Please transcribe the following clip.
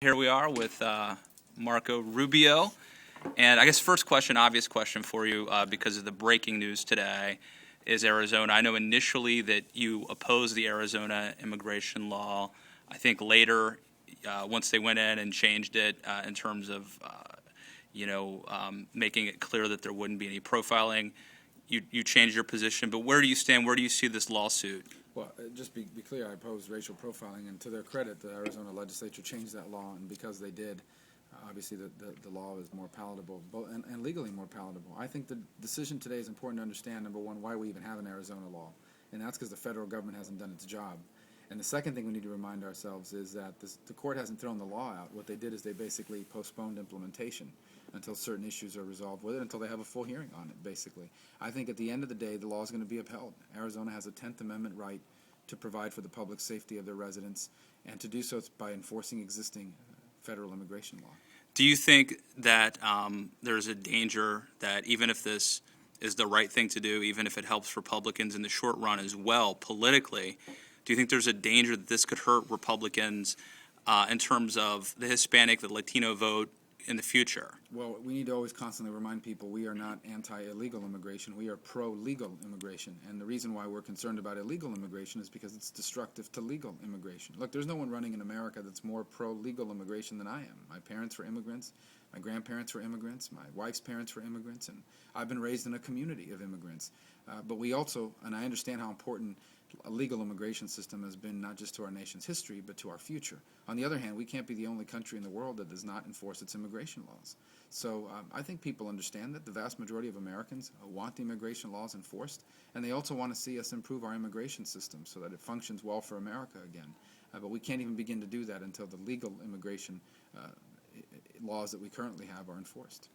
Here we are with Marco Rubio. And I guess first question, obvious question for you, because of the breaking news today, is Arizona. I know initially that you opposed the Arizona immigration law. I think later, once they went in and changed it in terms of, making it clear that there wouldn't be any profiling, you changed your position. But where do you stand? Where do you see this lawsuit? Well, just be clear, I oppose racial profiling, and to their credit, the Arizona legislature changed that law, and because they did, obviously the law is more palatable and legally more palatable. I think the decision today is important to understand, number one, why we even have an Arizona law, and that's because the federal government hasn't done its job. And the second thing we need to remind ourselves is that the court hasn't thrown the law out. What they did is they basically postponed implementation until certain issues are resolved with it, until they have a full hearing on it, basically. I think at the end of the day, the law is going to be upheld. Arizona has a 10th Amendment right to provide for the public safety of their residents, and to do so by enforcing existing federal immigration law. Do you think that there's a danger that even if this is the right thing to do, even if it helps Republicans in the short run as well politically, do you think there's a danger that this could hurt Republicans in terms of the Hispanic, the Latino vote in the future? Well, we need to always constantly remind people we are not anti-illegal immigration. We are pro-legal immigration. And the reason why we're concerned about illegal immigration is because it's destructive to legal immigration. Look, there's no one running in America that's more pro-legal immigration than I am. My parents were immigrants. My grandparents were immigrants. My wife's parents were immigrants. And I've been raised in a community of immigrants. But we also, and I understand how important a legal immigration system has been not just to our nation's history, but to our future. On the other hand, we can't be the only country in the world that does not enforce its immigration laws. So I think people understand that the vast majority of Americans want the immigration laws enforced, and they also want to see us improve our immigration system so that it functions well for America again. But we can't even begin to do that until the legal immigration laws that we currently have are enforced.